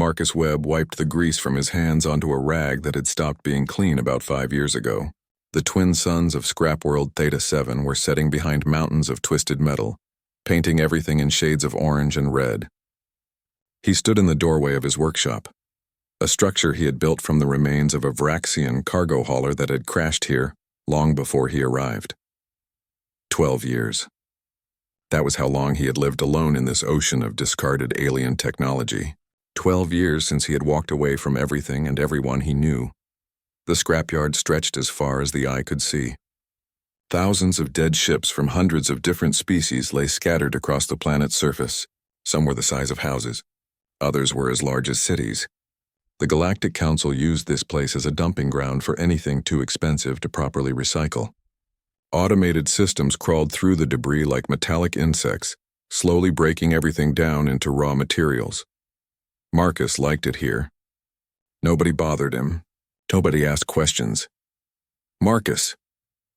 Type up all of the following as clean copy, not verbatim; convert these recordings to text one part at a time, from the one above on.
Marcus Webb wiped the grease from his hands onto a rag that had stopped being clean about 5 years ago. The twin suns of Scrap World Theta 7 were setting behind mountains of twisted metal, painting everything in shades of orange and red. He stood in the doorway of his workshop, a structure he had built from the remains of a Vraxian cargo hauler that had crashed here long before he arrived. 12 years. That was how long he had lived alone in this ocean of discarded alien technology. 12 years since he had walked away from everything and everyone he knew. The scrapyard stretched as far as the eye could see. Thousands of dead ships from hundreds of different species lay scattered across the planet's surface. Some were the size of houses. Others were as large as cities. The Galactic Council used this place as a dumping ground for anything too expensive to properly recycle. Automated systems crawled through the debris like metallic insects, slowly breaking everything down into raw materials. Marcus liked it here. Nobody bothered him. Nobody asked questions. "Marcus,"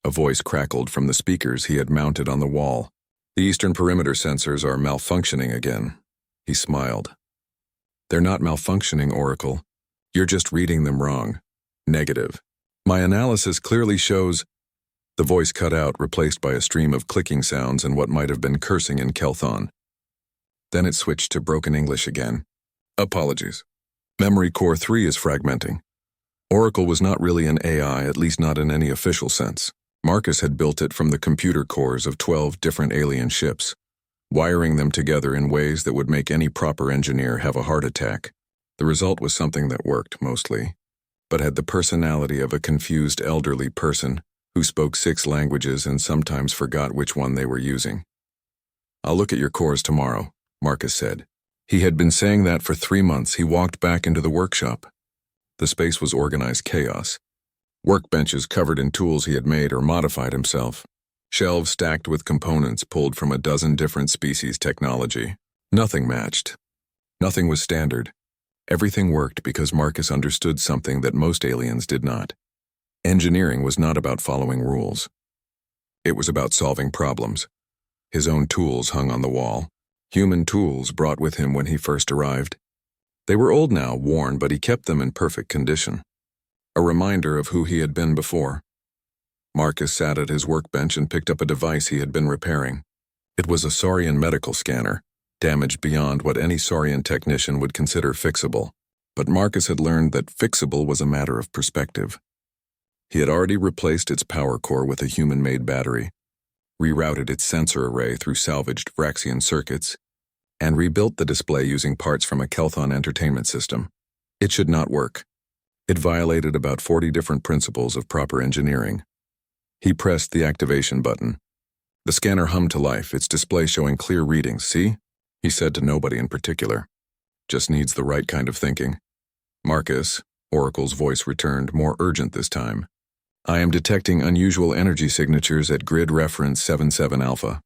a voice crackled from the speakers he had mounted on the wall. "The eastern perimeter sensors are malfunctioning again." He smiled. "They're not malfunctioning, Oracle. You're just reading them wrong. Negative. My analysis clearly shows—" The voice cut out, replaced by a stream of clicking sounds and what might have been cursing in Kelthon. Then it switched to broken English again. "Apologies. Memory Core 3 is fragmenting. Oracle was not really an AI, at least not in any official sense. Marcus had built it from the computer cores of 12 different alien ships, wiring them together in ways that would make any proper engineer have a heart attack. The result was something that worked, mostly, but had the personality of a confused elderly person who spoke 6 languages and sometimes forgot which one they were using. "I'll look at your cores tomorrow," Marcus said. He had been saying that for 3 months. He walked back into the workshop. The space was organized chaos. Workbenches covered in tools he had made or modified himself. Shelves stacked with components pulled from a dozen different species technology. Nothing matched. Nothing was standard. Everything worked because Marcus understood something that most aliens did not. Engineering was not about following rules. It was about solving problems. His own tools hung on the wall. Human tools brought with him when he first arrived. They were old now, worn, but he kept them in perfect condition. A reminder of who he had been before. Marcus sat at his workbench and picked up a device he had been repairing. It was a Saurian medical scanner, damaged beyond what any Saurian technician would consider fixable. But Marcus had learned that fixable was a matter of perspective. He had already replaced its power core with a human-made battery, rerouted its sensor array through salvaged Vraxian circuits, and rebuilt the display using parts from a Kelthon entertainment system. It should not work. It violated about 40 different principles of proper engineering. He pressed the activation button. The scanner hummed to life, its display showing clear readings. "See?" he said to nobody in particular. "Just needs the right kind of thinking." "Marcus," Oracle's voice returned, more urgent this time. "I am detecting unusual energy signatures at grid reference 77 Alpha.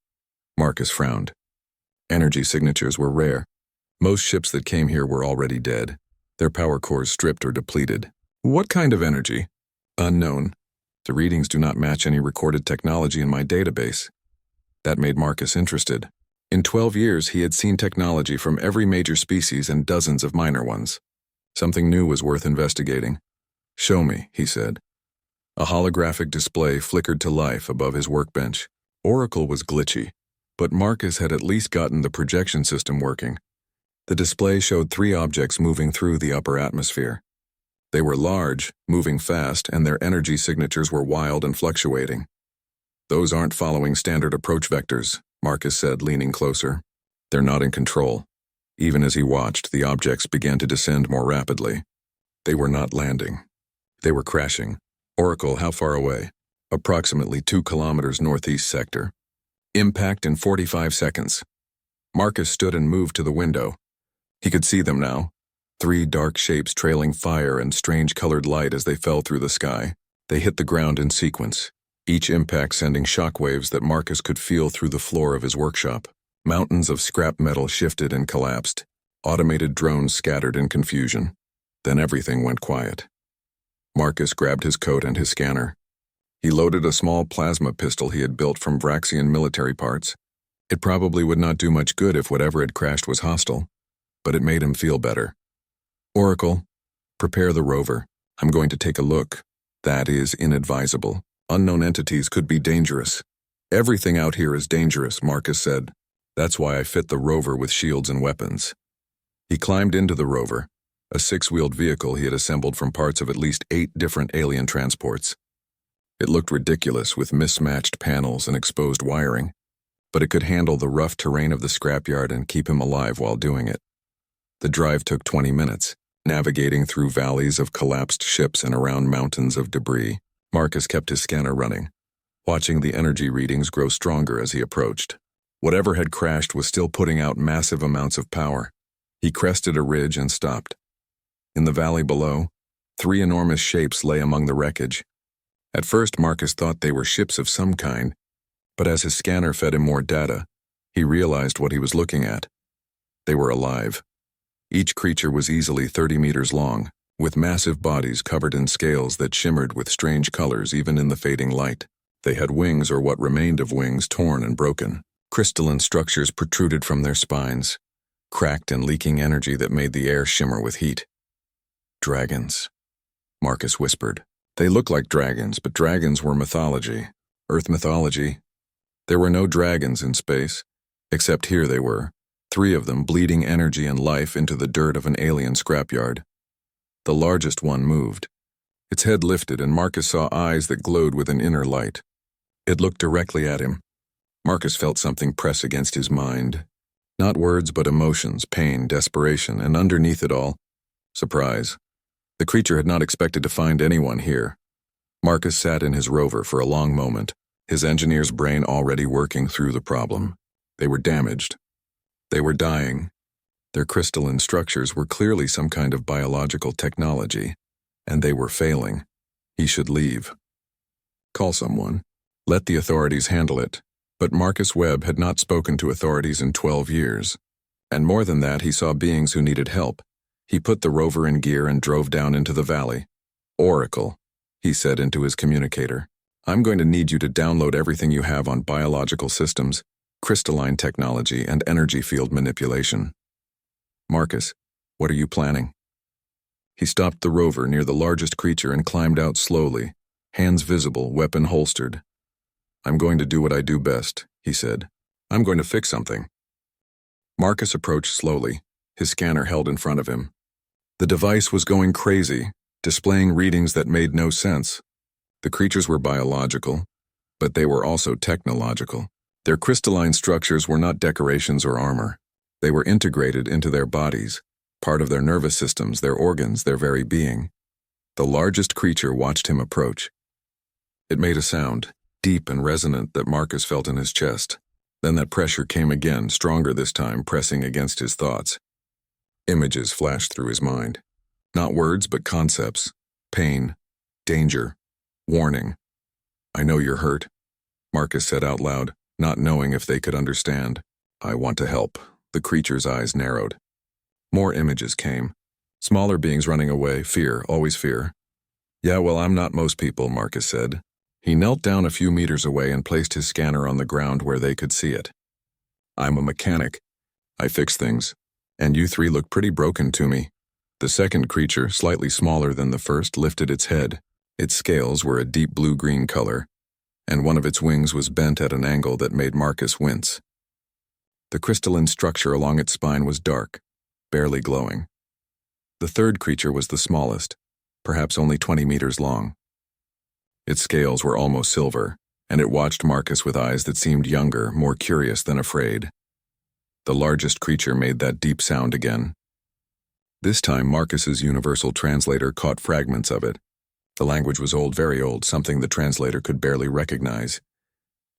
Marcus frowned. Energy signatures were rare. Most ships that came here were already dead, their power cores stripped or depleted. "What kind of energy?" "Unknown. The readings do not match any recorded technology in my database." That made Marcus interested. In 12 years, he had seen technology from every major species and dozens of minor ones. Something new was worth investigating. "Show me," he said. A holographic display flickered to life above his workbench. Oracle was glitchy, but Marcus had at least gotten the projection system working. The display showed 3 objects moving through the upper atmosphere. They were large, moving fast, and their energy signatures were wild and fluctuating. "Those aren't following standard approach vectors," Marcus said, leaning closer. "They're not in control." Even as he watched, the objects began to descend more rapidly. They were not landing. They were crashing. "Oracle, how far away?" "Approximately 2 kilometers northeast sector. Impact in 45 seconds. Marcus stood and moved to the window. He could see them now. 3 dark shapes trailing fire and strange colored light as they fell through the sky. They hit the ground in sequence, each impact sending shockwaves that Marcus could feel through the floor of his workshop. Mountains of scrap metal shifted and collapsed. Automated drones scattered in confusion. Then everything went quiet. Marcus grabbed his coat and his scanner. He loaded a small plasma pistol he had built from Vraxian military parts. It probably would not do much good if whatever had crashed was hostile, but it made him feel better. Oracle, prepare the rover. I'm going to take a look. That is inadvisable. Unknown entities could be dangerous. Everything out here is dangerous, Marcus said. That's why I fit the rover with shields and weapons. He climbed into the rover, a six-wheeled vehicle he had assembled from parts of at least 8 different alien transports. It looked ridiculous with mismatched panels and exposed wiring, but it could handle the rough terrain of the scrapyard and keep him alive while doing it. The drive took 20 minutes, navigating through valleys of collapsed ships and around mountains of debris. Marcus kept his scanner running, watching the energy readings grow stronger as he approached. Whatever had crashed was still putting out massive amounts of power. He crested a ridge and stopped. In the valley below, 3 enormous shapes lay among the wreckage. At first, Marcus thought they were ships of some kind, but as his scanner fed him more data, he realized what he was looking at. They were alive. Each creature was easily 30 meters long, with massive bodies covered in scales that shimmered with strange colors even in the fading light. They had wings or what remained of wings torn and broken. Crystalline structures protruded from their spines, cracked and leaking energy that made the air shimmer with heat. Dragons, Marcus whispered. They look like dragons, but dragons were mythology. Earth mythology. There were no dragons in space, except here they were, 3 of them bleeding energy and life into the dirt of an alien scrapyard. The largest one moved. Its head lifted and Marcus saw eyes that glowed with an inner light. It looked directly at him. Marcus felt something press against his mind. Not words, but emotions, pain, desperation, and underneath it all, surprise. The creature had not expected to find anyone here. Marcus sat in his rover for a long moment, his engineer's brain already working through the problem. They were damaged. They were dying. Their crystalline structures were clearly some kind of biological technology, and they were failing. He should leave. Call someone. Let the authorities handle it. But Marcus Webb had not spoken to authorities in 12 years. And more than that, he saw beings who needed help. He put the rover in gear and drove down into the valley. Oracle, he said into his communicator. I'm going to need you to download everything you have on biological systems, crystalline technology, and energy field manipulation. Marcus, what are you planning? He stopped the rover near the largest creature and climbed out slowly, hands visible, weapon holstered. I'm going to do what I do best, he said. I'm going to fix something. Marcus approached slowly, his scanner held in front of him. The device was going crazy, displaying readings that made no sense. The creatures were biological, but they were also technological. Their crystalline structures were not decorations or armor. They were integrated into their bodies, part of their nervous systems, their organs, their very being. The largest creature watched him approach. It made a sound, deep and resonant, that Marcus felt in his chest. Then that pressure came again, stronger this time, pressing against his thoughts. Images flashed through his mind. Not words, but concepts. Pain, danger, warning. I know you're hurt, Marcus said out loud, not knowing if they could understand. I want to help. The creature's eyes narrowed. More images came. Smaller beings running away, fear, always fear. Yeah, well, I'm not most people, Marcus said. He knelt down a few meters away and placed his scanner on the ground where they could see it. I'm a mechanic. I fix things. And you 3 look pretty broken to me. The second creature, slightly smaller than the first, lifted its head. Its scales were a deep blue-green color, and one of its wings was bent at an angle that made Marcus wince. The crystalline structure along its spine was dark, barely glowing. The third creature was the smallest, perhaps only 20 meters long. Its scales were almost silver, and it watched Marcus with eyes that seemed younger, more curious than afraid. The largest creature made that deep sound again. This time, Marcus's universal translator caught fragments of it. The language was old, very old, something the translator could barely recognize.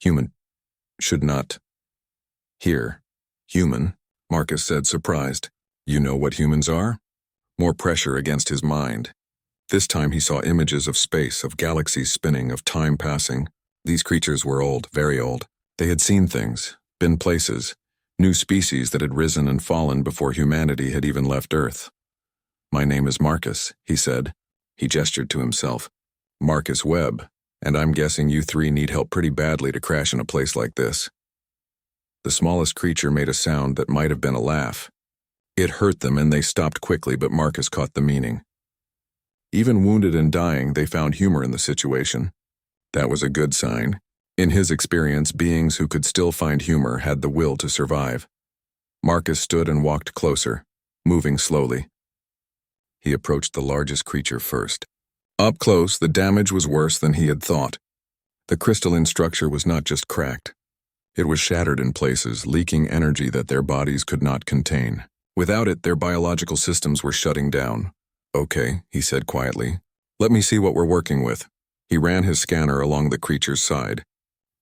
Human. Should not. Here. Human, Marcus said, surprised. You know what humans are? More pressure against his mind. This time he saw images of space, of galaxies spinning, of time passing. These creatures were old, very old. They had seen things, been places, new species that had risen and fallen before humanity had even left Earth. My name is Marcus, he said. He gestured to himself. Marcus Webb, and I'm guessing you 3 need help pretty badly to crash in a place like this. The smallest creature made a sound that might have been a laugh. It hurt them and they stopped quickly, but Marcus caught the meaning. Even wounded and dying, they found humor in the situation. That was a good sign. In his experience, beings who could still find humor had the will to survive. Marcus stood and walked closer, moving slowly. He approached the largest creature first. Up close, the damage was worse than he had thought. The crystalline structure was not just cracked. It was shattered in places, leaking energy that their bodies could not contain. Without it, their biological systems were shutting down. "Okay," he said quietly. "Let me see what we're working with." He ran his scanner along the creature's side.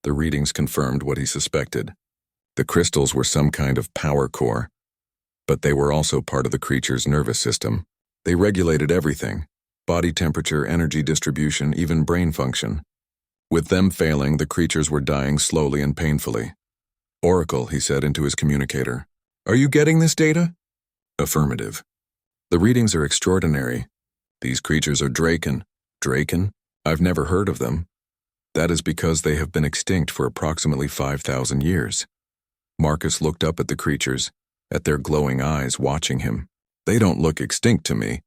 The readings confirmed what he suspected. The crystals were some kind of power core, but they were also part of the creature's nervous system. They regulated everything: body temperature, energy distribution, even brain function. With them failing, the creatures were dying slowly and painfully. "Oracle," he said into his communicator. "Are you getting this data?" Affirmative. "The readings are extraordinary. These creatures are Draken." "Draken? I've never heard of them." "That is because they have been extinct for approximately 5,000 years. Marcus looked up at the creatures, at their glowing eyes watching him. "They don't look extinct to me."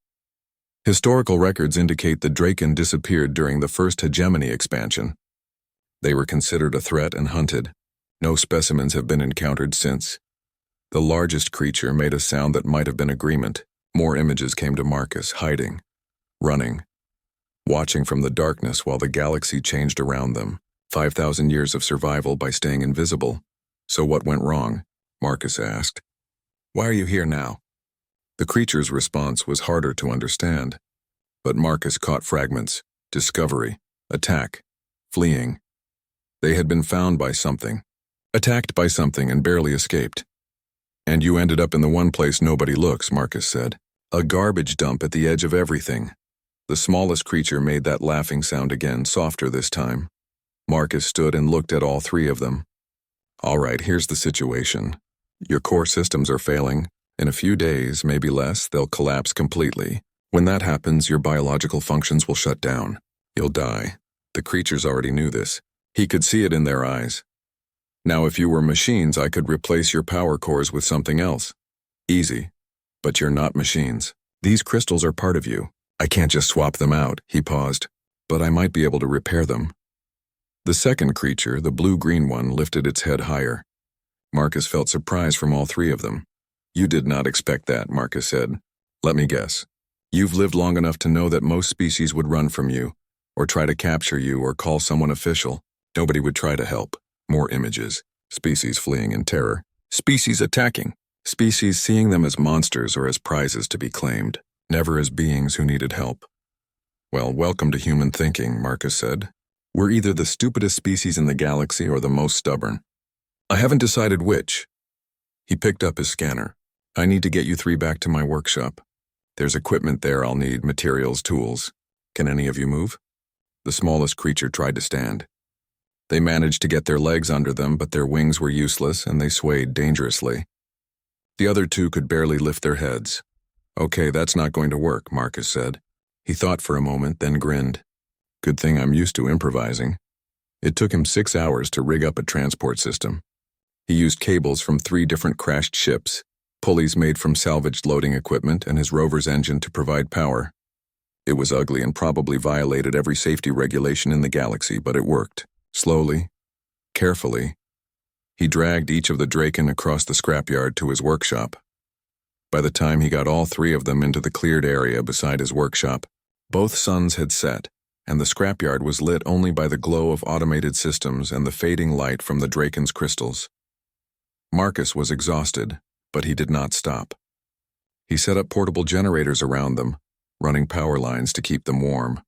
Historical records indicate the Draken disappeared during the first hegemony expansion. They were considered a threat and hunted. No specimens have been encountered since. The largest creature made a sound that might have been agreement. More images came to Marcus, hiding, running, watching from the darkness while the galaxy changed around them. 5,000 years of survival by staying invisible. "So what went wrong?" Marcus asked. "Why are you here now?" The creature's response was harder to understand, but Marcus caught fragments: discovery, attack, fleeing. They had been found by something, attacked by something, and barely escaped. "And you ended up in the one place nobody looks," Marcus said. "A garbage dump at the edge of everything." The smallest creature made that laughing sound again, softer this time. Marcus stood and looked at all three of them. "All right, here's the situation. Your core systems are failing. In a few days, maybe less, they'll collapse completely. When that happens, your biological functions will shut down. You'll die." The creatures already knew this. He could see it in their eyes. "Now, if you were machines, I could replace your power cores with something else. Easy. But you're not machines. These crystals are part of you. I can't just swap them out." He paused. "But I might be able to repair them." The second creature, the blue-green one, lifted its head higher. Marcus felt surprise from all three of them. "You did not expect that," Marcus said. "Let me guess. You've lived long enough to know that most species would run from you, or try to capture you, or call someone official. Nobody would try to help." More images. Species fleeing in terror. Species attacking. Species seeing them as monsters or as prizes to be claimed, never as beings who needed help. "Well, welcome to human thinking," Marcus said. "We're either the stupidest species in the galaxy or the most stubborn. I haven't decided which." He picked up his scanner. "I need to get you three back to my workshop. There's equipment there I'll need, materials, tools. Can any of you move?" The smallest creature tried to stand. They managed to get their legs under them, but their wings were useless and they swayed dangerously. The other two could barely lift their heads. "Okay, that's not going to work," Marcus said. He thought for a moment, then grinned. "Good thing I'm used to improvising." It took him 6 hours to rig up a transport system. He used cables from 3 different crashed ships, pulleys made from salvaged loading equipment, and his rover's engine to provide power. It was ugly and probably violated every safety regulation in the galaxy, but it worked. Slowly, carefully, he dragged each of the Draken across the scrapyard to his workshop. By the time he got all 3 of them into the cleared area beside his workshop, both suns had set, and the scrapyard was lit only by the glow of automated systems and the fading light from the Draken's crystals. Marcus was exhausted, but he did not stop. He set up portable generators around them, running power lines to keep them warm.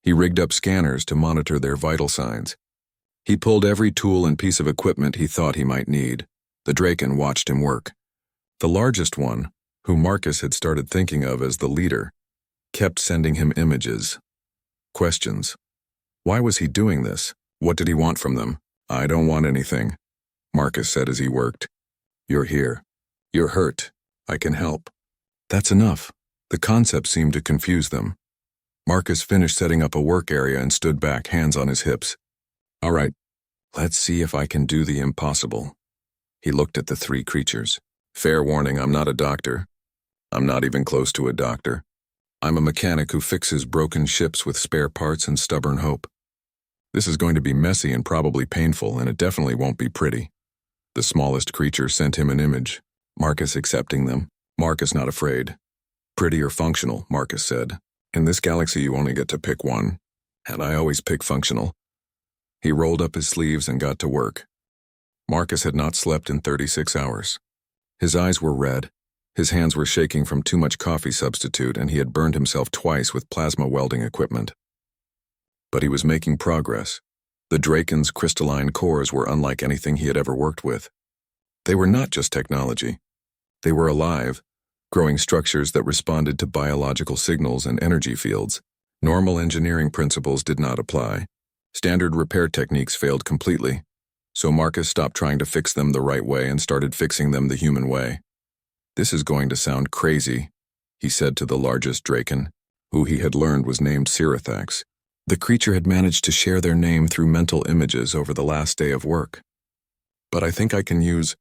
He rigged up scanners to monitor their vital signs. He pulled every tool and piece of equipment he thought he might need. The Draken watched him work. The largest one, who Marcus had started thinking of as the leader, kept sending him images. Questions. Why was he doing this? What did he want from them? "I don't want anything," Marcus said as he worked. "You're here. You're hurt. I can help." That's enough. The concept seemed to confuse them. Marcus finished setting up a work area and stood back, hands on his hips. "All right, let's see if I can do the impossible." He looked at the 3 creatures. Fair warning, I'm not a doctor. I'm not even close to a doctor. I'm a mechanic who fixes broken ships with spare parts and stubborn hope. This is going to be messy and probably painful, and it definitely won't be pretty. The smallest creature sent him an image, Marcus accepting them. Marcus not afraid. Pretty or functional, Marcus said. In this galaxy you only get to pick one, and I always pick functional. He rolled up his sleeves and got to work. Marcus had not slept in 36 hours. His eyes were red, his hands were shaking from too much coffee substitute, and he had burned himself twice with plasma welding equipment. But he was making progress. The Draken's crystalline cores were unlike anything he had ever worked with. They were not just technology. They were alive, growing structures that responded to biological signals and energy fields. Normal engineering principles did not apply. Standard repair techniques failed completely, so Marcus stopped trying to fix them the right way and started fixing them the human way. This is going to sound crazy, he said to the largest Draken, who he had learned was named Sirathax. The creature had managed to share their name through mental images over the last day of work. But I think I can use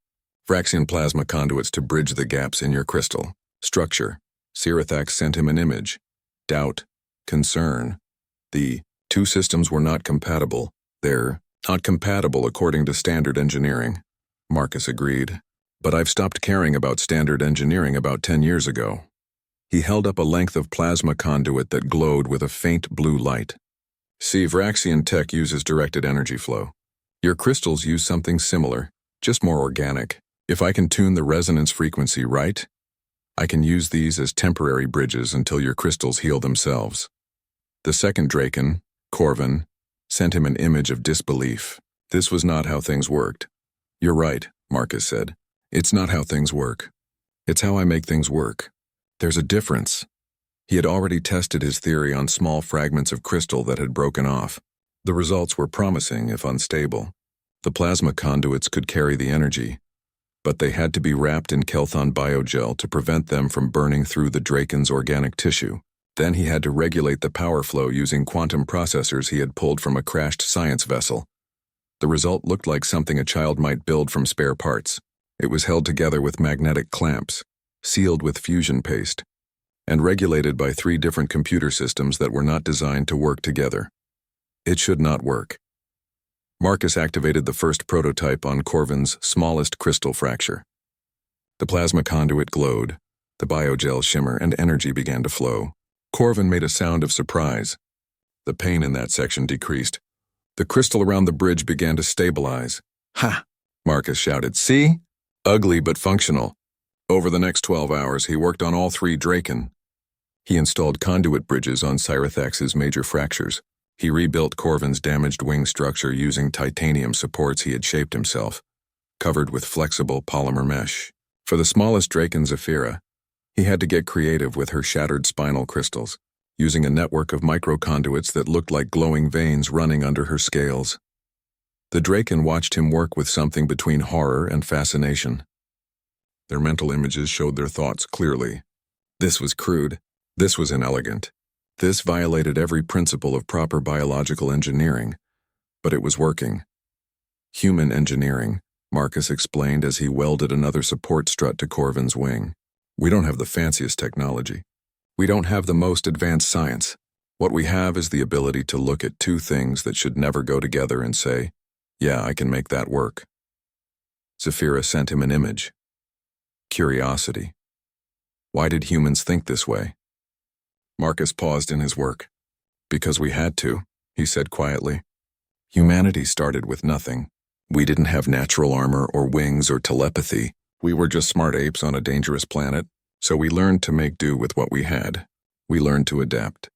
Vraxian plasma conduits to bridge the gaps in your crystal. Structure. Sirathax sent him an image. Doubt. Concern. The two systems were not compatible. They're not compatible according to standard engineering. Marcus agreed. But I've stopped caring about standard engineering about 10 years ago. He held up a length of plasma conduit that glowed with a faint blue light. See, Vraxian tech uses directed energy flow. Your crystals use something similar, just more organic. If I can tune the resonance frequency right, I can use these as temporary bridges until your crystals heal themselves. The second Draken, Corvin, sent him an image of disbelief. This was not how things worked. You're right, Marcus said. It's not how things work. It's how I make things work. There's a difference. He had already tested his theory on small fragments of crystal that had broken off. The results were promising, if unstable. The plasma conduits could carry the energy, but they had to be wrapped in Kelthon biogel to prevent them from burning through the Draken's organic tissue. Then he had to regulate the power flow using quantum processors he had pulled from a crashed science vessel. The result looked like something a child might build from spare parts. It was held together with magnetic clamps, sealed with fusion paste, and regulated by 3 different computer systems that were not designed to work together. It should not work. Marcus activated the first prototype on Corvin's smallest crystal fracture. The plasma conduit glowed, the biogel shimmer, and energy began to flow. Corvin made a sound of surprise. The pain in that section decreased. The crystal around the bridge began to stabilize. Ha! Marcus shouted. See? Ugly but functional. Over the next 12 hours, he worked on all 3 Draken. He installed conduit bridges on Sirathax's major fractures. He rebuilt Corvin's damaged wing structure using titanium supports he had shaped himself, covered with flexible polymer mesh. For the smallest Draken, Zephyra, he had to get creative with her shattered spinal crystals, using a network of microconduits that looked like glowing veins running under her scales. The Draken watched him work with something between horror and fascination. Their mental images showed their thoughts clearly. This was crude. This was inelegant. This violated every principle of proper biological engineering, but it was working. Human engineering, Marcus explained as he welded another support strut to Corvin's wing. We don't have the fanciest technology. We don't have the most advanced science. What we have is the ability to look at 2 things that should never go together and say, yeah, I can make that work. Zephyra sent him an image. Curiosity. Why did humans think this way? Marcus paused in his work. Because we had to, he said quietly. Humanity started with nothing. We didn't have natural armor or wings or telepathy. We were just smart apes on a dangerous planet, so we learned to make do with what we had. We learned to adapt,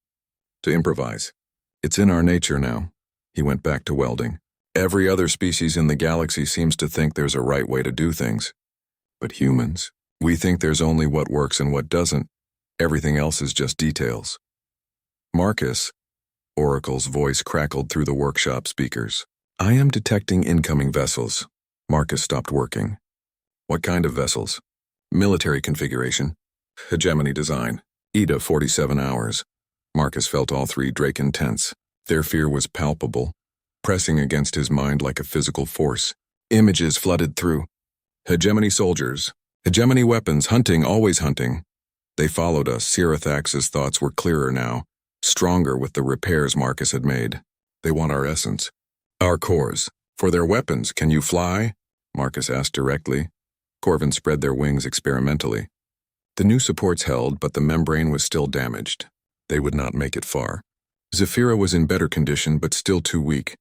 to improvise. It's in our nature now. He went back to welding. Every other species in the galaxy seems to think there's a right way to do things. But humans, we think there's only what works and what doesn't. Everything else is just details. Marcus, Oracle's voice crackled through the workshop speakers. I am detecting incoming vessels. Marcus stopped working. What kind of vessels? Military configuration. Hegemony design. ETA 47 hours. Marcus felt all 3 Draken tense. Their fear was palpable, pressing against his mind like a physical force. Images flooded through. Hegemony soldiers, Hegemony weapons, hunting, always hunting. They followed us. Sirathax's thoughts were clearer now, stronger with the repairs Marcus had made. They want our essence. Our cores. For their weapons, can you fly? Marcus asked directly. Corvin spread their wings experimentally. The new supports held, but the membrane was still damaged. They would not make it far. Zephyra was in better condition, but still too weak.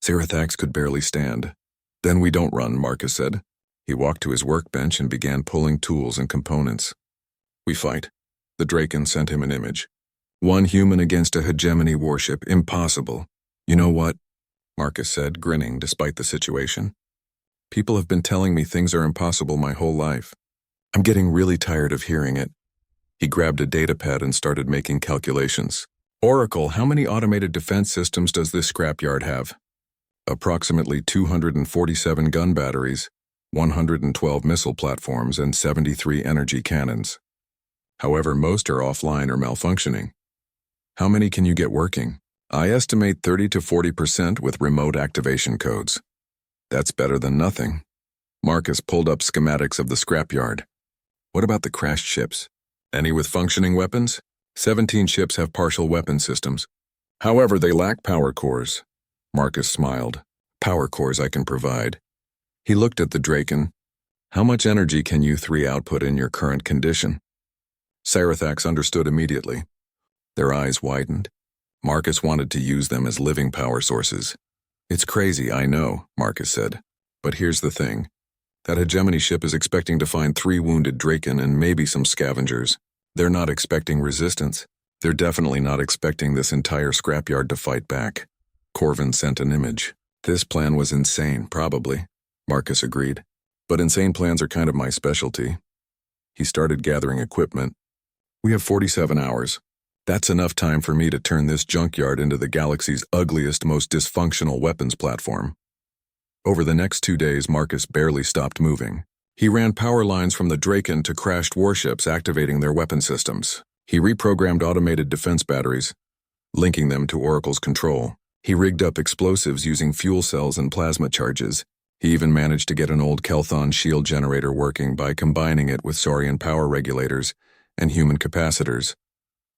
Sirathax could barely stand. Then we don't run, Marcus said. He walked to his workbench and began pulling tools and components. We fight. The Draken sent him an image. One human against a hegemony warship, impossible. You know what? Marcus said, grinning despite the situation. People have been telling me things are impossible my whole life. I'm getting really tired of hearing it. He grabbed a datapad and started making calculations. Oracle, how many automated defense systems does this scrapyard have? Approximately 247 gun batteries, 112 missile platforms, and 73 energy cannons. However, most are offline or malfunctioning. How many can you get working? I estimate 30 to 40% with remote activation codes. That's better than nothing. Marcus pulled up schematics of the scrapyard. What about the crashed ships? Any with functioning weapons? 17 ships have partial weapon systems. However, they lack power cores. Marcus smiled. Power cores I can provide. He looked at the Draken. How much energy can you three output in your current condition? Sirathax understood immediately. Their eyes widened. Marcus wanted to use them as living power sources. It's crazy, I know, Marcus said. But here's the thing. That hegemony ship is expecting to find 3 wounded Draken and maybe some scavengers. They're not expecting resistance. They're definitely not expecting this entire scrapyard to fight back. Corvin sent an image. This plan was insane, probably, Marcus agreed. But insane plans are kind of my specialty. He started gathering equipment. We have 47 hours. That's enough time for me to turn this junkyard into the galaxy's ugliest, most dysfunctional weapons platform. Over the next 2 days, Marcus barely stopped moving. He ran power lines from the Draken to crashed warships, activating their weapon systems. He reprogrammed automated defense batteries, linking them to Oracle's control. He rigged up explosives using fuel cells and plasma charges. He even managed to get an old Kelthon shield generator working by combining it with Saurian power regulators and human capacitors.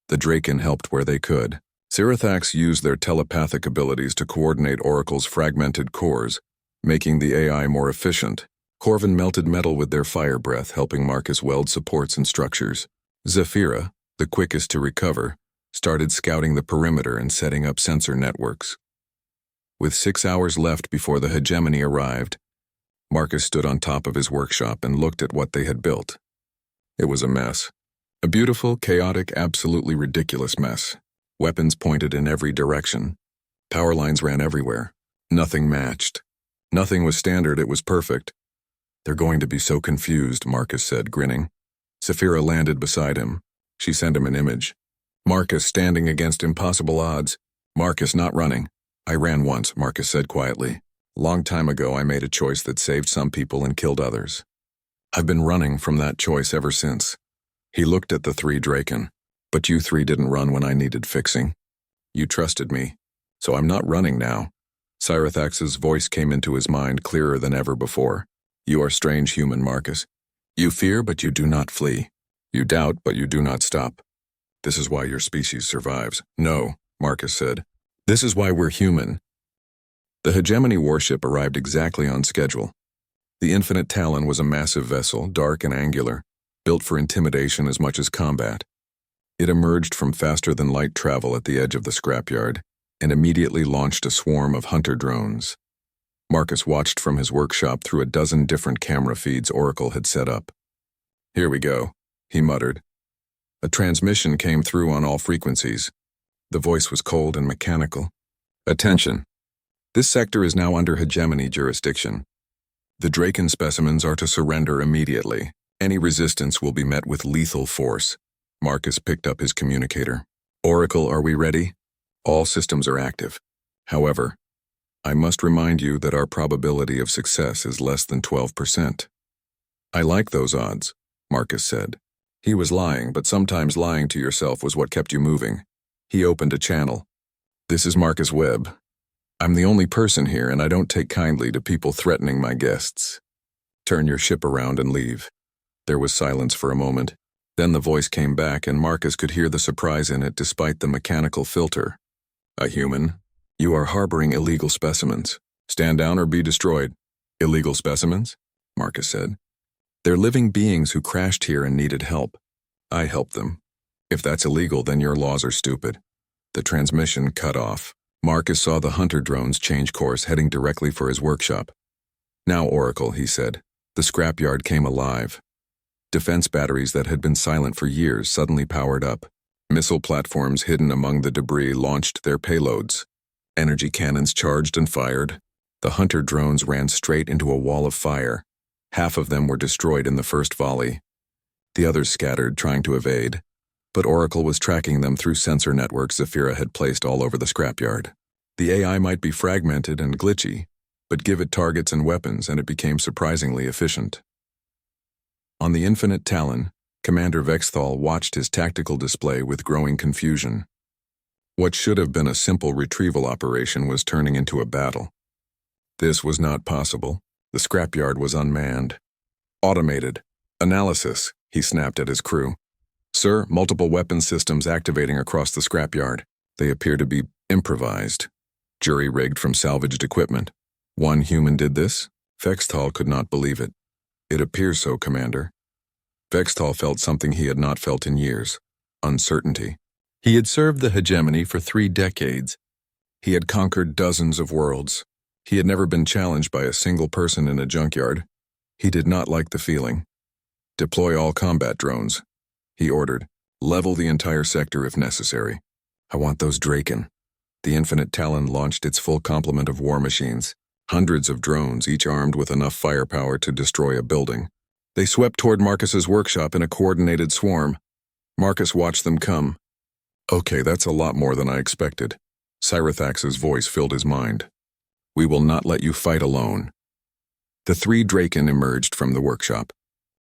The Draken helped where they could. Sirathax used their telepathic abilities to coordinate Oracle's fragmented cores, making the AI more efficient. Corvin melted metal with their fire breath, helping Marcus weld supports and structures. Zephyra, the quickest to recover, started scouting the perimeter and setting up sensor networks. With 6 hours left before the hegemony arrived, Marcus stood on top of his workshop and looked at what they had built. It was a mess. A beautiful, chaotic, absolutely ridiculous mess. Weapons pointed in every direction. Power lines ran everywhere. Nothing matched. Nothing was standard, it was perfect. They're going to be so confused, Marcus said, grinning. Zephyra landed beside him. She sent him an image. Marcus standing against impossible odds. Marcus not running. I ran once, Marcus said quietly. Long time ago I made a choice that saved some people and killed others. I've been running from that choice ever since. He looked at the 3 Draken. But you 3 didn't run when I needed fixing. You trusted me. So I'm not running now. Sirathax's voice came into his mind clearer than ever before. You are strange human, Marcus. You fear, but you do not flee. You doubt, but you do not stop. This is why your species survives. No, Marcus said. This is why we're human. The hegemony warship arrived exactly on schedule. The Infinite Talon was a massive vessel, dark and angular, built for intimidation as much as combat. It emerged from faster-than-light travel at the edge of the scrapyard and immediately launched a swarm of hunter drones. Marcus watched from his workshop through a dozen different camera feeds Oracle had set up. Here we go, he muttered. A transmission came through on all frequencies. The voice was cold and mechanical. Attention. This sector is now under hegemony jurisdiction. The Draken specimens are to surrender immediately. Any resistance will be met with lethal force. Marcus picked up his communicator. Oracle, are we ready? All systems are active. However, I must remind you that our probability of success is less than 12%. I like those odds, Marcus said. He was lying, but sometimes lying to yourself was what kept you moving. He opened a channel. This is Marcus Webb. I'm the only person here, and I don't take kindly to people threatening my guests. Turn your ship around and leave. There was silence for a moment. Then the voice came back and Marcus could hear the surprise in it despite the mechanical filter. "A human? You are harboring illegal specimens. Stand down or be destroyed." "Illegal specimens?" Marcus said. "They're living beings who crashed here and needed help. I helped them. If that's illegal, then your laws are stupid." The transmission cut off. Marcus saw the hunter drones change course, heading directly for his workshop. "Now, Oracle," he said. The scrapyard came alive. Defense batteries that had been silent for years suddenly powered up. Missile platforms hidden among the debris launched their payloads. Energy cannons charged and fired. The hunter drones ran straight into a wall of fire. Half of them were destroyed in the first volley. The others scattered, trying to evade. But Oracle was tracking them through sensor networks Zafira had placed all over the scrapyard. The AI might be fragmented and glitchy, but give it targets and weapons and it became surprisingly efficient. On the Infinite Talon, Commander Vexthal watched his tactical display with growing confusion. What should have been a simple retrieval operation was turning into a battle. This was not possible. The scrapyard was unmanned. "Automated. Analysis," he snapped at his crew. "Sir, multiple weapon systems activating across the scrapyard. They appear to be improvised. Jury-rigged from salvaged equipment. One human did this?" Vexthal could not believe it. "It appears so, Commander." Vexthal felt something he had not felt in years: uncertainty. He had served the hegemony for 3 decades. He had conquered dozens of worlds. He had never been challenged by a single person in a junkyard. He did not like the feeling. "Deploy all combat drones," he ordered. "Level the entire sector if necessary. I want those Draken." The Infinite Talon launched its full complement of war machines. Hundreds of drones, each armed with enough firepower to destroy a building. They swept toward Marcus's workshop in a coordinated swarm. Marcus watched them come. "Okay, that's a lot more than I expected." Cyrathax's voice filled his mind. "We will not let you fight alone." The 3 Draken emerged from the workshop.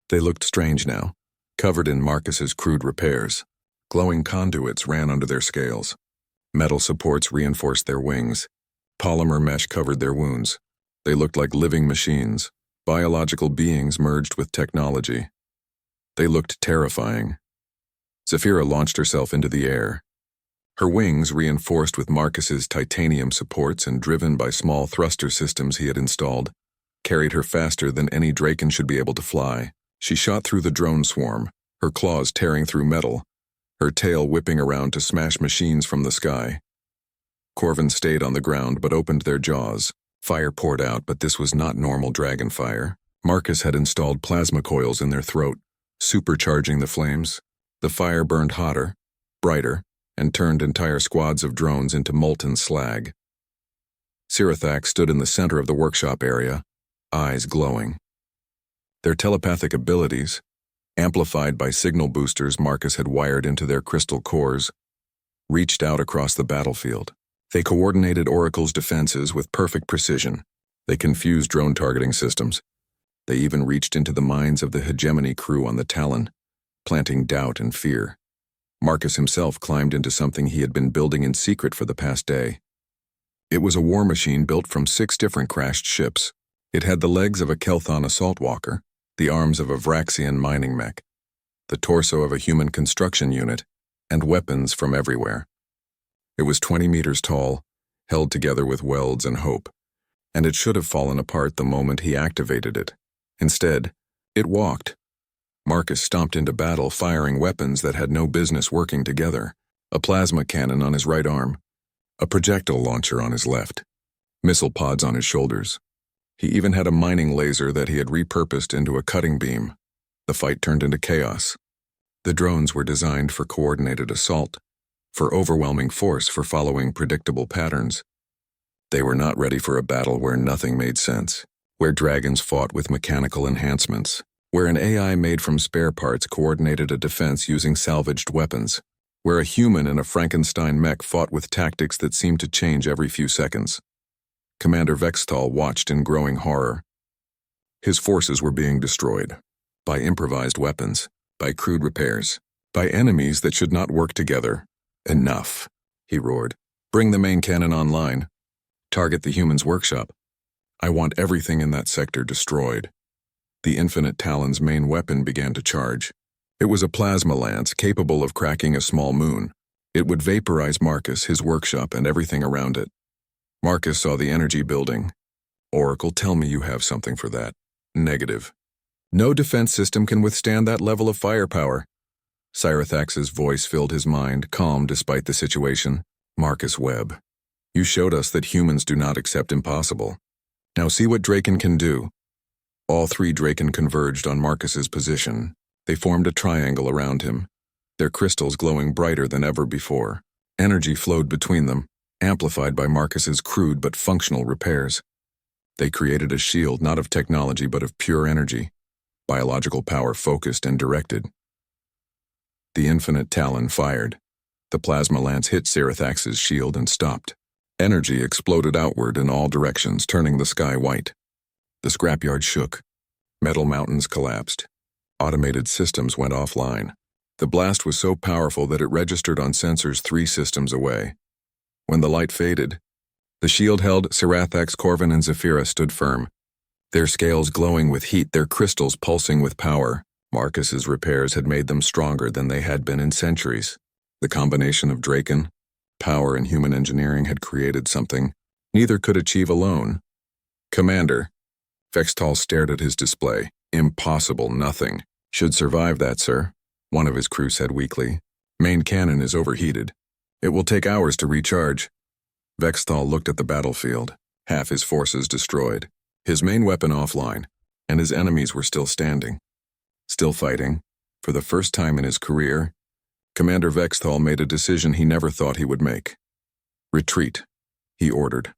They looked strange now, covered in Marcus's crude repairs. Glowing conduits ran under their scales. Metal supports reinforced their wings. Polymer mesh covered their wounds. They looked like living machines, biological beings merged with technology. They looked terrifying. Zafira launched herself into the air. Her wings, reinforced with Marcus's titanium supports and driven by small thruster systems he had installed, carried her faster than any Draken should be able to fly. She shot through the drone swarm, her claws tearing through metal, her tail whipping around to smash machines from the sky. Corvin stayed on the ground but opened their jaws. Fire poured out, but this was not normal dragon fire. Marcus had installed plasma coils in their throat, supercharging the flames. The fire burned hotter, brighter, and turned entire squads of drones into molten slag. Cyrathax stood in the center of the workshop area, eyes glowing. Their telepathic abilities, amplified by signal boosters Marcus had wired into their crystal cores, reached out across the battlefield. They coordinated Oracle's defenses with perfect precision. They confused drone targeting systems. They even reached into the minds of the hegemony crew on the Talon, planting doubt and fear. Marcus himself climbed into something he had been building in secret for the past day. It was a war machine built from 6 different crashed ships. It had the legs of a Kelthon assault walker, the arms of a Vraxian mining mech, the torso of a human construction unit, and weapons from everywhere. It was 20 meters tall, held together with welds and hope, and it should have fallen apart the moment he activated it. Instead, it walked. Marcus stomped into battle, firing weapons that had no business working together: a plasma cannon on his right arm, a projectile launcher on his left, missile pods on his shoulders. He even had a mining laser that he had repurposed into a cutting beam. The fight turned into chaos. The drones were designed for coordinated assault, for overwhelming force, for following predictable patterns. They were not ready for a battle where nothing made sense, where dragons fought with mechanical enhancements, where an AI made from spare parts coordinated a defense using salvaged weapons, where a human in a Frankenstein mech fought with tactics that seemed to change every few seconds. Commander Vexthal watched in growing horror. His forces were being destroyed by improvised weapons, by crude repairs, by enemies that should not work together. "Enough," he roared. "Bring the main cannon online. Target the humans' workshop. I want everything in that sector destroyed." The Infinite Talon's main weapon began to charge. It was a plasma lance capable of cracking a small moon. It would vaporize Marcus, his workshop, and everything around it. Marcus saw the energy building. Oracle, tell me you have something for that. Negative. No defense system can withstand that level of firepower. Cyrathax's voice filled his mind, calm despite the situation. Marcus Webb, you showed us that humans do not accept impossible. Now see what Draken can do. All three Draken converged on Marcus's position. They formed a triangle around him, their crystals glowing brighter than ever before. Energy flowed between them, amplified by Marcus's crude but functional repairs. They created a shield not of technology but of pure energy, biological power focused and directed. The Infinite Talon fired. The plasma lance hit Cyrathax's shield and stopped. Energy exploded outward in all directions, turning the sky white. The scrapyard shook. Metal mountains collapsed. Automated systems went offline. The blast was so powerful that it registered on sensors 3 systems away. When the light faded, the shield held Cyrathax, Corvin, and Zephyra stood firm. Their scales glowing with heat, their crystals pulsing with power. Marcus's repairs had made them stronger than they had been in centuries. The combination of Draken, power, and human engineering had created something neither could achieve alone. Commander. Vextal stared at his display. Impossible, nothing. Should survive that, sir, one of his crew said weakly. Main cannon is overheated. It will take hours to recharge. Vextal looked at the battlefield, half his forces destroyed, his main weapon offline, and his enemies were still standing. Still fighting. For the first time in his career, Commander Vextal made a decision he never thought he would make. Retreat, he ordered.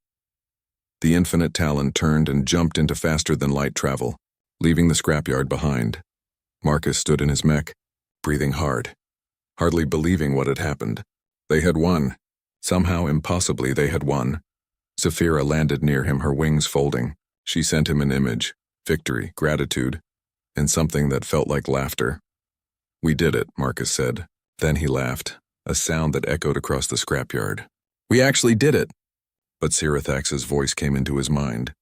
The Infinite Talon turned and jumped into faster-than-light travel, leaving the scrapyard behind. Marcus stood in his mech, breathing hard, hardly believing what had happened. They had won. Somehow, impossibly, they had won. Zephyra landed near him, her wings folding. She sent him an image, victory, gratitude, and something that felt like laughter. We did it, Marcus said. Then he laughed, a sound that echoed across the scrapyard. We actually did it! But Cyrathax's voice came into his mind,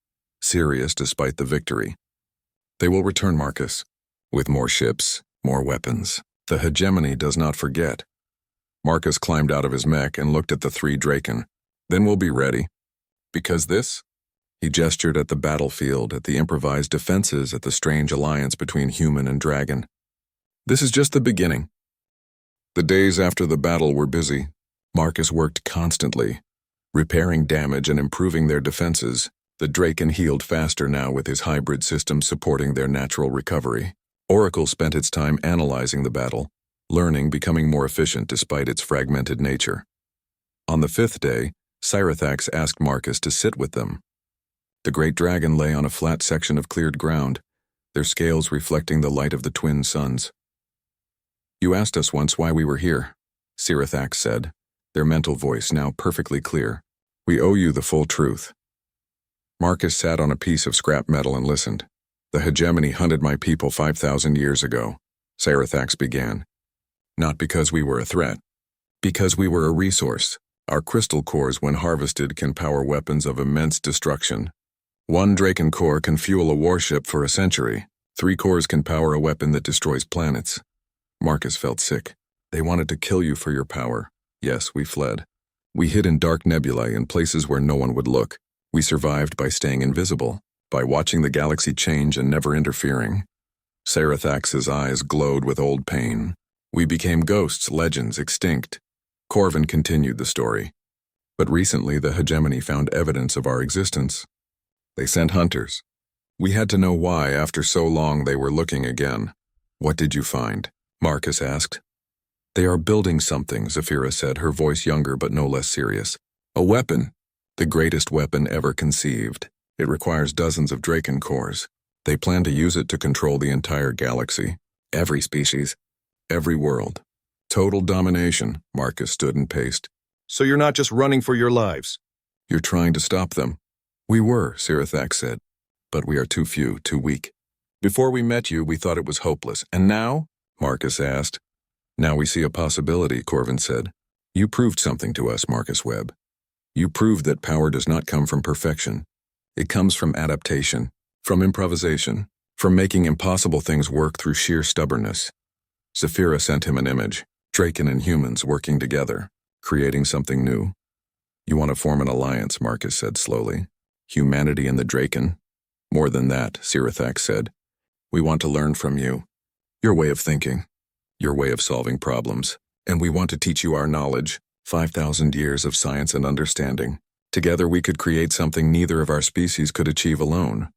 serious despite the victory. They will return, Marcus, with more ships, more weapons. The hegemony does not forget. Marcus climbed out of his mech and looked at the 3 Draken. Then we'll be ready. Because this? He gestured at the battlefield, at the improvised defenses, at the strange alliance between human and dragon. This is just the beginning. The days after the battle were busy. Marcus worked constantly, repairing damage and improving their defenses. The Draken healed faster now with his hybrid system supporting their natural recovery. Oracle spent its time analyzing the battle, learning, becoming more efficient despite its fragmented nature. On the 5th day, Cyrathax asked Marcus to sit with them. The great dragon lay on a flat section of cleared ground, their scales reflecting the light of the twin suns. You asked us once why we were here, Cyrathax said, their mental voice now perfectly clear. We owe you the full truth. Marcus sat on a piece of scrap metal and listened. The hegemony hunted my people 5,000 years ago, Cyrathax began. Not because we were a threat. Because we were a resource. Our crystal cores, when harvested, can power weapons of immense destruction. 1 Draken core can fuel a warship for a century. 3 cores can power a weapon that destroys planets. Marcus felt sick. They wanted to kill you for your power. Yes, we fled. We hid in dark nebulae in places where no one would look. We survived by staying invisible, by watching the galaxy change and never interfering. Cyrathax's eyes glowed with old pain. We became ghosts, legends, extinct. Corvin continued the story. But recently the hegemony found evidence of our existence. They sent hunters. We had to know why after so long they were looking again. What did you find? Marcus asked. They are building something, Zephyra said, her voice younger but no less serious. A weapon. The greatest weapon ever conceived. It requires dozens of Draken cores. They plan to use it to control the entire galaxy. Every species. Every world. Total domination, Marcus stood and paced. So you're not just running for your lives. You're trying to stop them. We were, Cyrathax said. But we are too few, too weak. Before we met you, we thought it was hopeless. And now? Marcus asked. Now we see a possibility, Corvin said. You proved something to us, Marcus Webb. You proved that power does not come from perfection. It comes from adaptation, from improvisation. from making impossible things work through sheer stubbornness. Zafira sent him an image, Draken and humans working together, creating something new. You want to form an alliance, Marcus said slowly. Humanity and the Draken? More than that, Sirathax said. We want to learn from you. Your way of thinking. Your way of solving problems. And we want to teach you our knowledge, 5,000 years of science and understanding. Together we could create something neither of our species could achieve alone.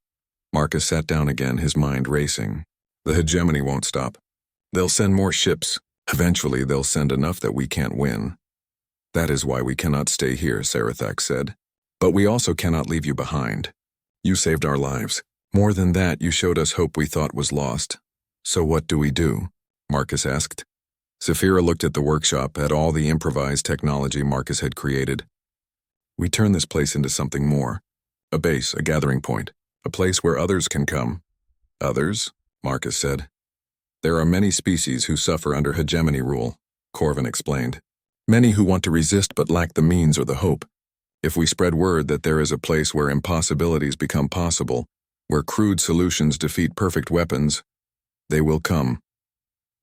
Marcus sat down again, his mind racing. The hegemony won't stop. They'll send more ships. Eventually they'll send enough that we can't win. That is why we cannot stay here, Sirathax said. But we also cannot leave you behind. You saved our lives. More than that, you showed us hope we thought was lost. So what do we do? Marcus asked. Zafira looked at the workshop, at all the improvised technology Marcus had created. We turn this place into something more. A base, a gathering point, a place where others can come. Others? Marcus said. There are many species who suffer under hegemony rule, Corvin explained. Many who want to resist but lack the means or the hope. If we spread word that there is a place where impossibilities become possible, where crude solutions defeat perfect weapons, they will come.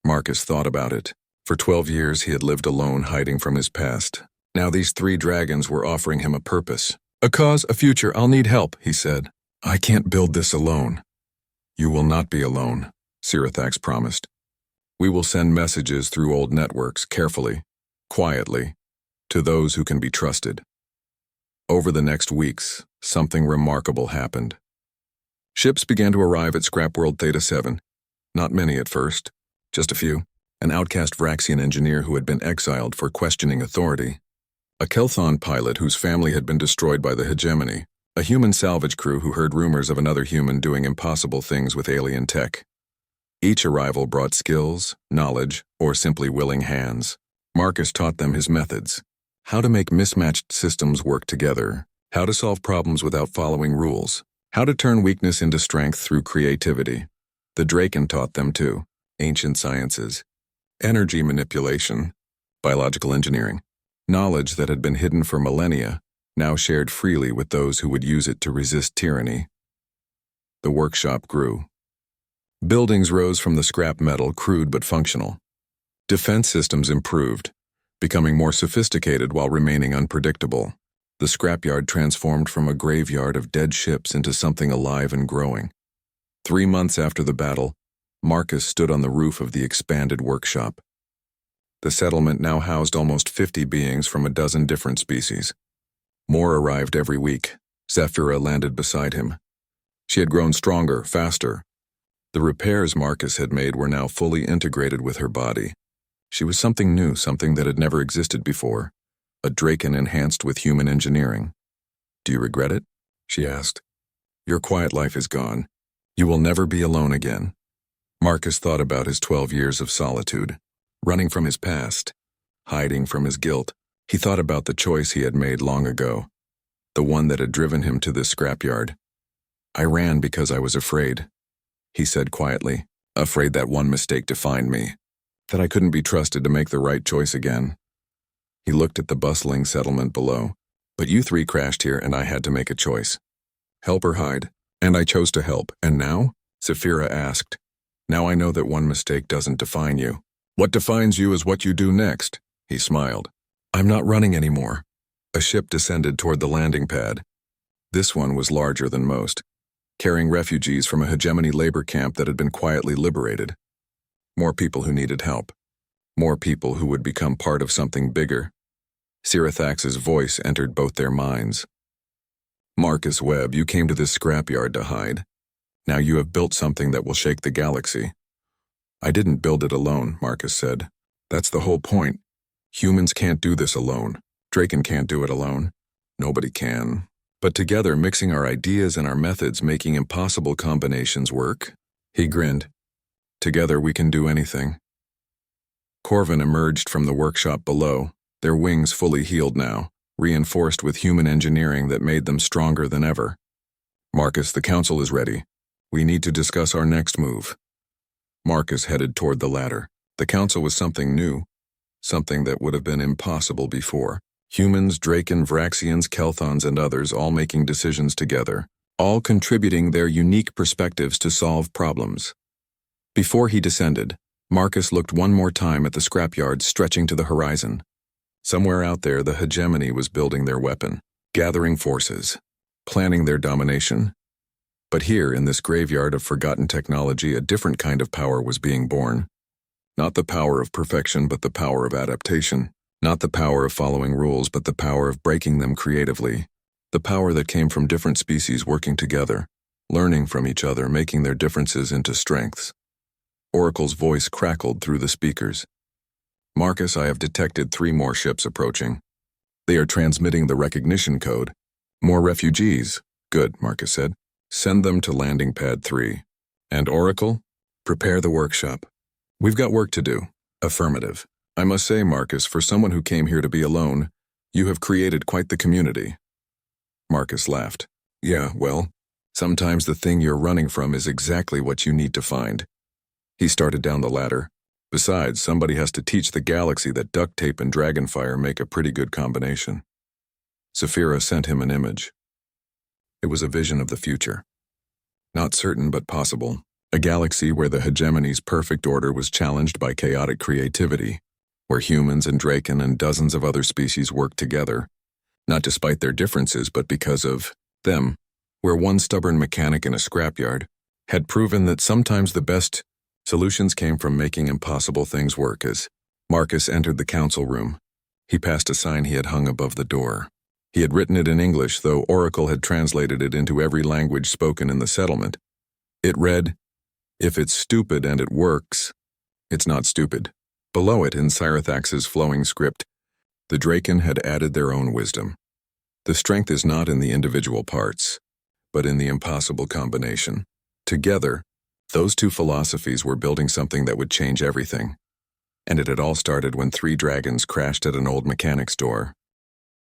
Marcus thought about it. For 12 years he had lived alone, hiding from his past. Now these 3 dragons were offering him a purpose. A cause, a future, I'll need help, he said. I can't build this alone. You will not be alone, Sirathax promised. We will send messages through old networks, carefully, quietly, to those who can be trusted. Over the next weeks, something remarkable happened. Ships began to arrive at Scrapworld Theta 7. Not many at first, just a few. An outcast Vraxian engineer who had been exiled for questioning authority. A Kelthon pilot whose family had been destroyed by the hegemony. A human salvage crew who heard rumors of another human doing impossible things with alien tech. Each arrival brought skills, knowledge, or simply willing hands. Marcus taught them his methods. How to make mismatched systems work together. How to solve problems without following rules. How to turn weakness into strength through creativity. The Draken taught them too. Ancient sciences. Energy manipulation. Biological engineering. Knowledge that had been hidden for millennia, now shared freely with those who would use it to resist tyranny. The workshop grew. Buildings rose from the scrap metal, crude but functional. Defense systems improved, becoming more sophisticated while remaining unpredictable. The scrapyard transformed from a graveyard of dead ships into something alive and growing. 3 months after the battle, Marcus stood on the roof of the expanded workshop. The settlement now housed almost 50 beings from a dozen different species. More arrived every week. Zafira landed beside him. She had grown stronger, faster. The repairs Marcus had made were now fully integrated with her body. She was something new, something that had never existed before. A Draken enhanced with human engineering. Do you regret it? She asked. Your quiet life is gone. You will never be alone again. Marcus thought about his 12 years of solitude, running from his past, hiding from his guilt. He thought about the choice he had made long ago, the one that had driven him to this scrapyard. I ran because I was afraid, he said quietly, afraid that one mistake defined me, that I couldn't be trusted to make the right choice again. He looked at the bustling settlement below. But you 3 crashed here and I had to make a choice. Help or hide. And I chose to help. And now? Zafira asked. Now I know that one mistake doesn't define you. What defines you is what you do next, he smiled. I'm not running anymore. A ship descended toward the landing pad. This one was larger than most, carrying refugees from a hegemony labor camp that had been quietly liberated. More people who needed help. More people who would become part of something bigger. Sirathax's voice entered both their minds. Marcus Webb, you came to this scrapyard to hide. Now you have built something that will shake the galaxy. I didn't build it alone, Marcus said. That's the whole point. Humans can't do this alone. Draken can't do it alone. Nobody can. But together, mixing our ideas and our methods, making impossible combinations work. He grinned. Together we can do anything. Corvin emerged from the workshop below, their wings fully healed now, reinforced with human engineering that made them stronger than ever. Marcus, the council is ready. We need to discuss our next move. Marcus headed toward the ladder. The council was something new, something that would have been impossible before. Humans, Draken, Vraxians, Kelthons, and others all making decisions together, all contributing their unique perspectives to solve problems. Before he descended, Marcus looked one more time at the scrapyard stretching to the horizon. Somewhere out there, the hegemony was building their weapon, gathering forces, planning their domination. But here, in this graveyard of forgotten technology, a different kind of power was being born. Not the power of perfection, but the power of adaptation. Not the power of following rules, but the power of breaking them creatively. The power that came from different species working together, learning from each other, making their differences into strengths. Oracle's voice crackled through the speakers. Marcus, I have detected 3 more ships approaching. They are transmitting the recognition code. More refugees. Good, Marcus said. Send them to landing pad 3. And Oracle, prepare the workshop. We've got work to do. Affirmative. I must say, Marcus, for someone who came here to be alone, you have created quite the community. Marcus laughed. Yeah, well, sometimes the thing you're running from is exactly what you need to find. He started down the ladder. Besides, somebody has to teach the galaxy that duct tape and dragonfire make a pretty good combination. Saphira sent him an image. It was a vision of the future. Not certain, but possible. A galaxy where the hegemony's perfect order was challenged by chaotic creativity, where humans and Draken and dozens of other species worked together, not despite their differences, but because of them, where one stubborn mechanic in a scrapyard had proven that sometimes the best solutions came from making impossible things work. As Marcus entered the council room, he passed a sign he had hung above the door. He had written it in English, though Oracle had translated it into every language spoken in the settlement. It read, "If it's stupid and it works, it's not stupid." Below it, in Cyrathax's flowing script, the Draken had added their own wisdom. The strength is not in the individual parts, but in the impossible combination. Together, those 2 philosophies were building something that would change everything. And it had all started when 3 dragons crashed at an old mechanic store.